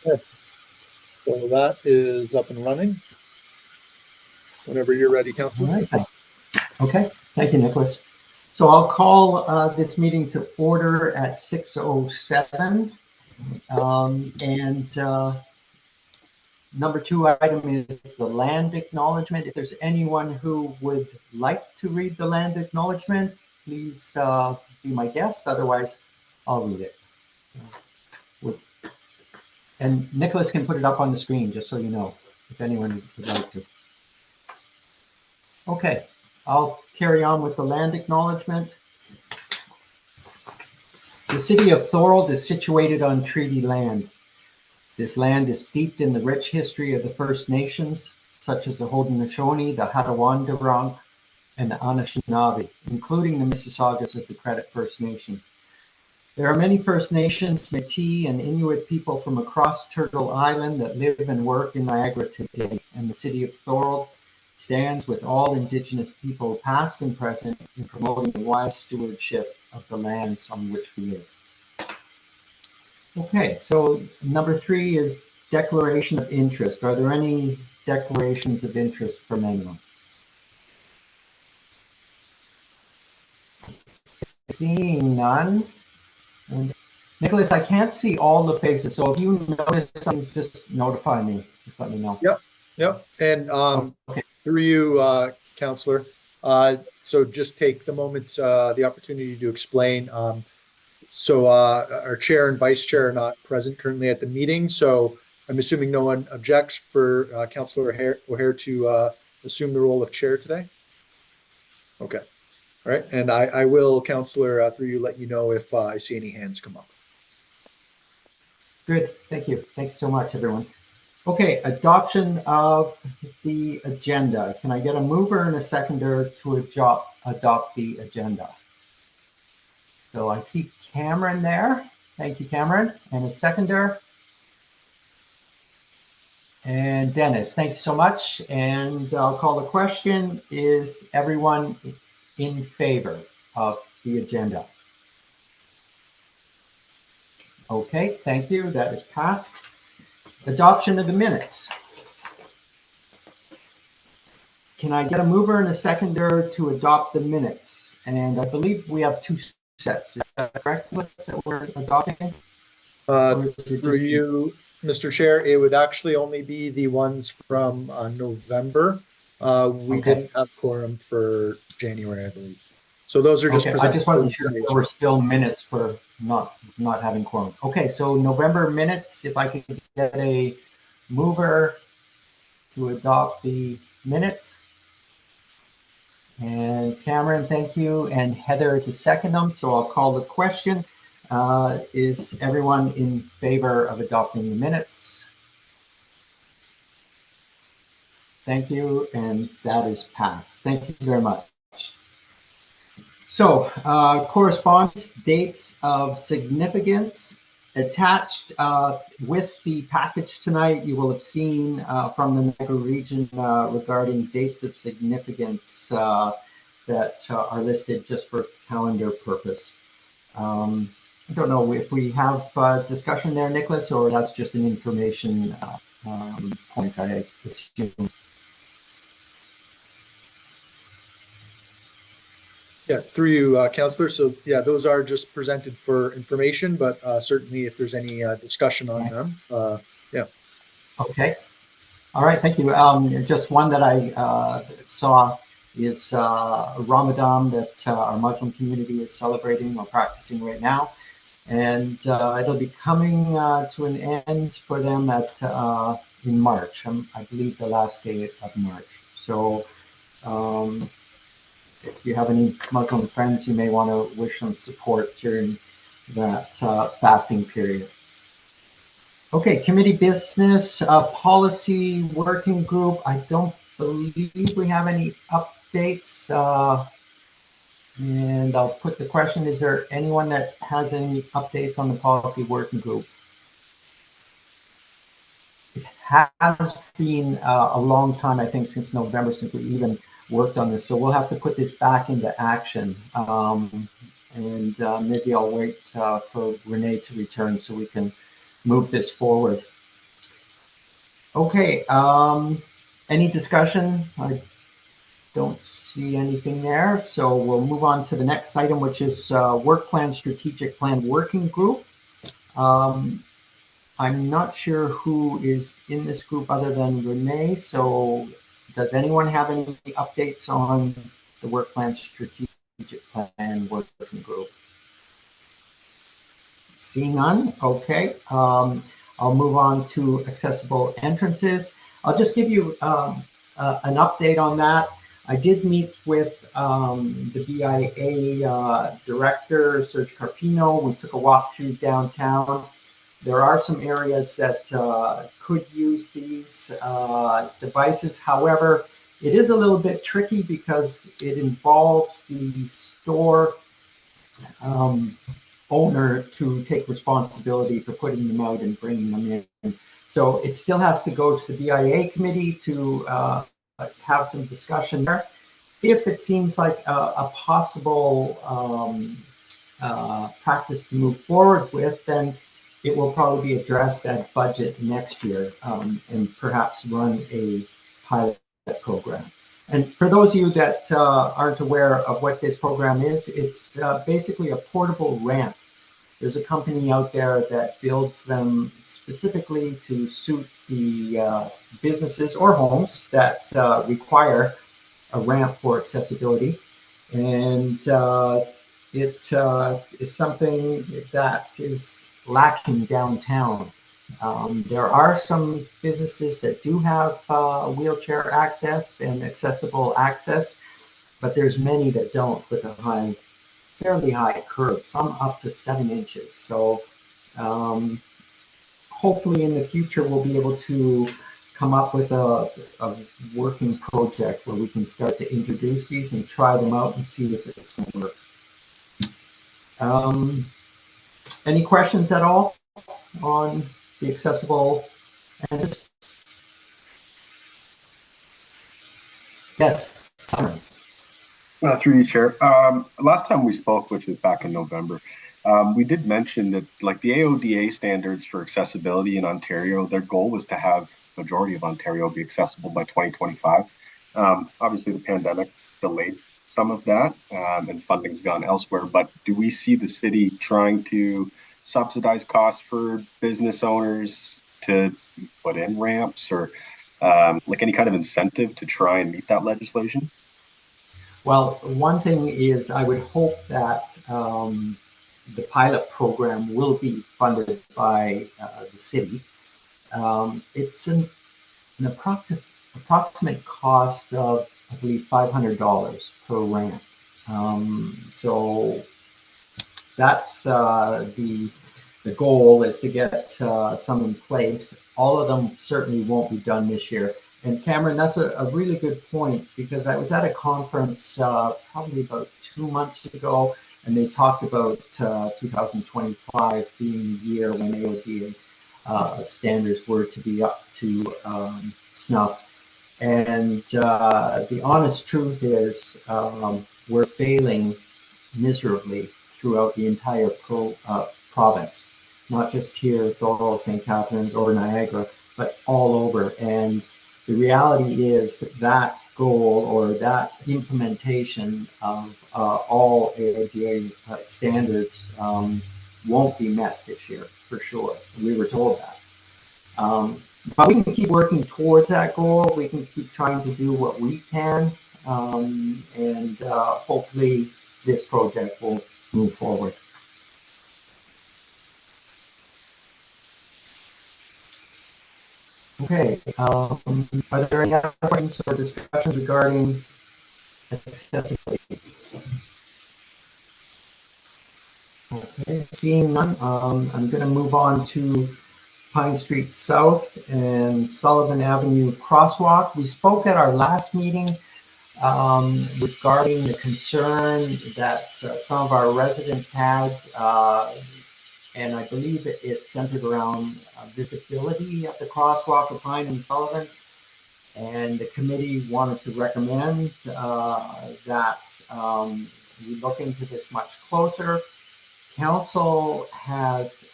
Okay. So that is up and running. Whenever you're ready, Councillor. All right. Okay. Thank you, Nicholas. So I'll call this meeting to order at 6:07. Number 2 item is the land acknowledgement. If there's anyone who would like to read the land acknowledgement, please be my guest. Otherwise, I'll read it. And Nicholas can put it up on the screen, just so you know, if anyone would like to. Okay, I'll carry on with the land acknowledgement. The city of Thorold is situated on treaty land. This land is steeped in the rich history of the First Nations, such as the Haudenosaunee, the Hatawandurunk, and the Anishinaabe, including the Mississaugas of the Credit First Nation. There are many First Nations, Métis, and Inuit people from across Turtle Island that live and work in Niagara today, and the city of Thorold stands with all Indigenous people, past and present, in promoting the wise stewardship of the lands on which we live. Okay, so number 3 is declaration of interest. Are there any declarations of interest from anyone? Seeing none. And Nicholas, I can't see all the faces, so if you notice something, just notify me. Just let me know. Yep. And okay. through you, Councillor, so just take the moment, the opportunity to explain. So our chair and vice chair are not present currently at the meeting, so I'm assuming no one objects for Councillor O'Hare to assume the role of chair today? Okay. All right. And I will, Councillor, through you, let you know if I see any hands come up. Good. Thank you. Thank you so much, everyone. Okay, adoption of the agenda. Can I get a mover and a seconder to adopt the agenda? So I see Cameron there. Thank you, Cameron. And a seconder. And Dennis, thank you so much. And I'll call the question. Is everyone in favor of the agenda? Okay, thank you. That is passed. Adoption of the minutes. Can I get a mover and a seconder to adopt the minutes? And I believe we have 2 sets. Is that correct, that we're adopting? Through you, Mr. Chair, it would actually only be the ones from November. We didn't have quorum for January, I believe. So those are just presented. I just wasn't sure if there were still minutes for not having quorum. Okay, so November minutes, if I could get a mover to adopt the minutes. And Cameron, thank you. And Heather to second them. So I'll call the question. Is everyone in favor of adopting the minutes? Thank you. And that is passed. Thank you very much. So correspondence, dates of significance. Attached with the package tonight, you will have seen from the Niagara region regarding dates of significance that are listed just for calendar purpose. I don't know if we have discussion there, Nicholas, or that's just an information point, I assume. Yeah, through you, Councillor. So yeah, those are just presented for information, but certainly if there's any discussion on them, yeah. Okay. All right, thank you. Just one that I saw is Ramadan that our Muslim community is celebrating or practicing right now. And it'll be coming to an end for them at in March, I believe the last day of March. So if you have any Muslim friends, you may want to wish them support during that fasting period. Okay, committee business, policy working group. I don't believe we have any updates. And I'll put the question, is there anyone that has any updates on the policy working group? It has been a long time, I think, since November, since we even worked on this. So we'll have to put this back into action. And maybe I'll wait for Renee to return so we can move this forward. Okay, any discussion? I don't see anything there. So we'll move on to the next item, which is work plan, strategic plan working group. I'm not sure who is in this group other than Renee. So does anyone have any updates on the work plan, strategic plan working group? See none. Okay. I'll move on to accessible entrances. I'll just give you an update on that. I did meet with the BIA director, Serge Carpino. We took a walk through downtown. There are some areas that could use these devices. However, it is a little bit tricky because it involves the store owner to take responsibility for putting them out and bringing them in. So it still has to go to the BIA committee to have some discussion there. If it seems like a possible practice to move forward with, then it will probably be addressed at budget next year and perhaps run a pilot program. And for those of you that aren't aware of what this program is, it's basically a portable ramp. There's a company out there that builds them specifically to suit the businesses or homes that require a ramp for accessibility. And it is something that is lacking downtown. There are some businesses that do have wheelchair access and accessible access, but there's many that don't with a fairly high curb, some up to 7 inches. So hopefully in the future we'll be able to come up with a working project where we can start to introduce these and try them out and see if it's going to work. Any questions at all on the accessible end? Yes. Through you, Chair. Last time we spoke, which was back in November, we did mention that like the AODA standards for accessibility in Ontario, their goal was to have majority of Ontario be accessible by 2025. Obviously, the pandemic delayed some of that, and funding's gone elsewhere. But do we see the city trying to subsidize costs for business owners to put in ramps or like any kind of incentive to try and meet that legislation? Well, one thing is I would hope that the pilot program will be funded by the city. It's an approximate cost of, I believe, $500 per ramp. So that's the goal, is to get some in place. All of them certainly won't be done this year. And Cameron, that's a really good point, because I was at a conference probably about 2 months ago, and they talked about 2025 being the year when AODA standards were to be up to snuff. And the honest truth is we're failing miserably throughout the entire province, not just here, Thorold, St. Catharines, or Niagara, but all over. And the reality is that goal, or that implementation of all AODA standards won't be met this year, for sure. We were told that. But we can keep working towards that goal. We can keep trying to do what we can. And hopefully this project will move forward. Okay, are there any other questions or discussions regarding accessibility? Okay, seeing none, I'm going to move on to Pine Street South and Sullivan Avenue crosswalk. We spoke at our last meeting regarding the concern that some of our residents had, and I believe it centered around visibility at the crosswalk of Pine and Sullivan. And the committee wanted to recommend that we look into this much closer. council has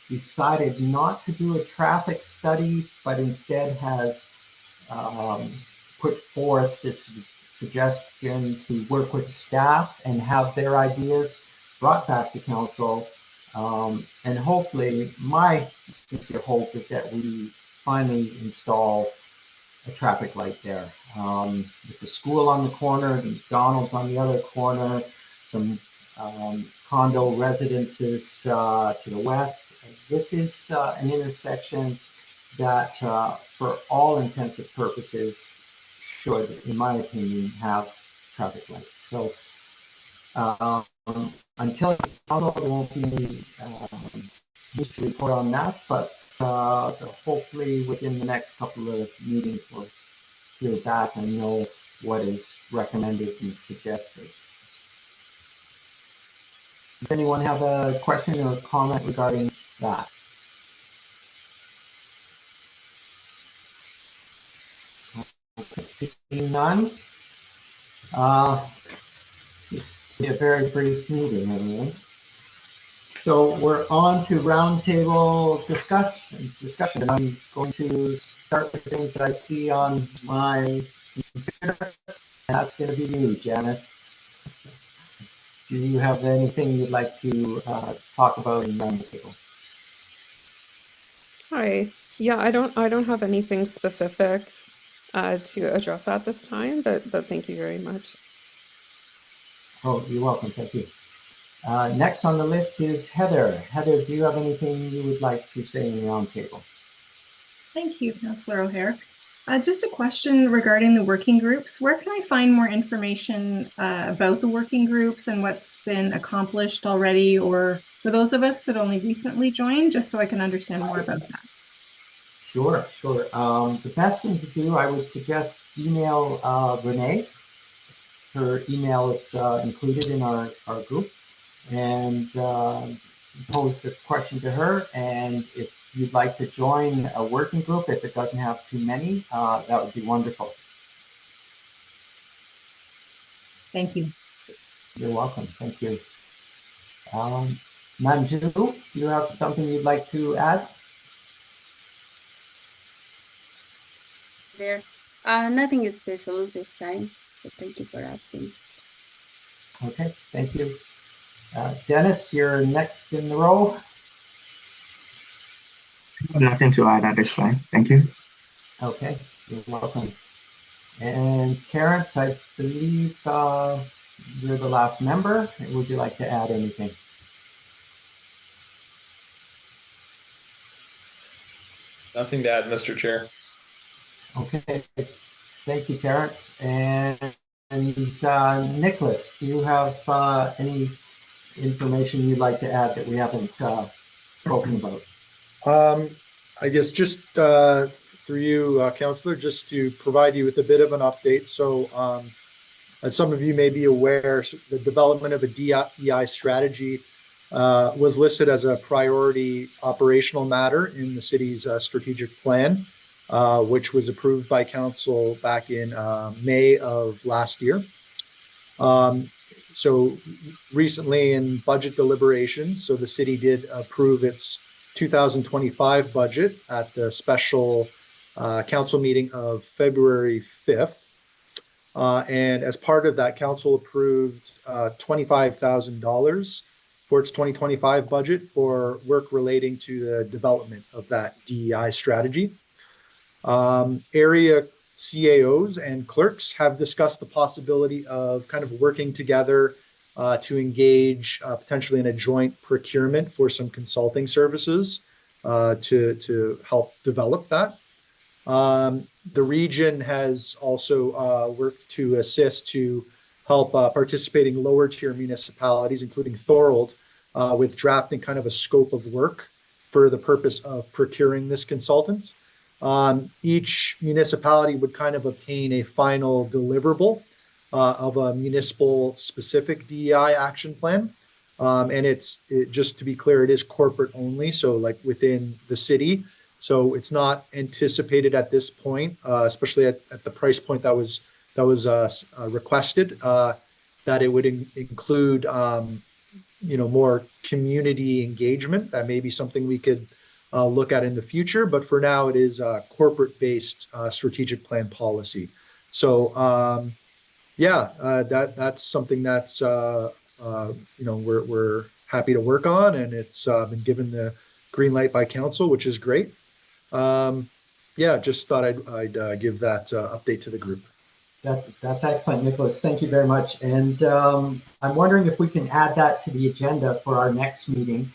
decided not to do a traffic study, but instead has put forth this suggestion to work with staff and have their ideas brought back to council. And hopefully, my sincere hope is that we finally install a traffic light there. With the school on the corner, the McDonald's on the other corner, some condo residences to the west. This is an intersection that, for all intents and purposes, should, in my opinion, have traffic lights. So until council, there won't be any news to report on that, but hopefully within the next couple of meetings we'll hear back and know what is recommended and suggested. Does anyone have a question or comment regarding that? Okay, seeing none. This will be a very brief meeting, everyone. So we're on to roundtable discussion. And I'm going to start with things that I see on my computer. And that's going to be you, Janice. Do you have anything you'd like to talk about in roundtable? Hi. Yeah, I don't have anything specific to address at this time, but thank you very much. Oh, you're welcome. Thank you. Next on the list is Heather. Heather, do you have anything you would like to say in the roundtable? Thank you, Councillor O'Hare. Just a question regarding the working groups. Where can I find more information about the working groups and what's been accomplished already, or for those of us that only recently joined, just so I can understand more about that? Sure. The best thing to do, I would suggest email Renee. Her email is included in our group, and pose the question to her. And if you'd like to join a working group, if it doesn't have too many, that would be wonderful. Thank you. You're welcome. Thank you. Manju, do you have something you'd like to add? There, nothing special this time. So thank you for asking. Okay, thank you. Dennis, you're next in the row. Nothing to add at this time. Thank you. Okay, you're welcome. And Terrence, I believe you're the last member. Would you like to add anything? Nothing to add, Mr. Chair. Okay, thank you, Terrence. And Nicholas, do you have any information you'd like to add that we haven't spoken about? I guess just through you, Councillor, just to provide you with a bit of an update. So as some of you may be aware, the development of a DI strategy was listed as a priority operational matter in the city's strategic plan, which was approved by council back in May of last year. So recently in budget deliberations, so the city did approve its 2025 budget at the special council meeting of February 5th. And as part of that, council approved $25,000 for its 2025 budget for work relating to the development of that DEI strategy. Area CAOs and clerks have discussed the possibility of kind of working together to engage potentially in a joint procurement for some consulting services to help develop that. The region has also worked to assist to help participating lower tier municipalities, including Thorold, with drafting kind of a scope of work for the purpose of procuring this consultant. Each municipality would kind of obtain a final deliverable of a municipal specific DEI action plan. And just to be clear, it is corporate only, so like within the city. So it's not anticipated at this point, especially at the price point that was requested, that it would include more community engagement. That may be something we could look at in the future, but for now it is corporate-based strategic plan policy. So that's something that's we're happy to work on, and it's been given the green light by council, which is great. Just thought I'd give that update to the group. That's excellent, Nicholas. Thank you very much. And I'm wondering if we can add that to the agenda for our next meeting.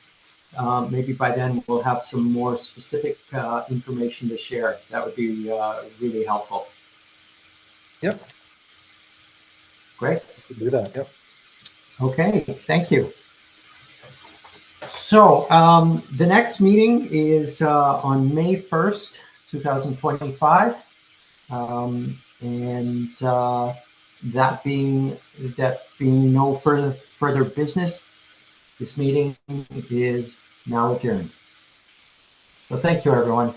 Maybe by then we'll have some more specific information to share. That would be really helpful. Yep. Great. We can do that. Yep. Okay, thank you. So the next meeting is on May 1st, 2025. That being no further business, this meeting is now adjourned. So thank you, everyone,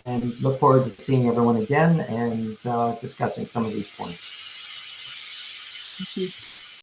and look forward to seeing everyone again and discussing some of these points. Thank you.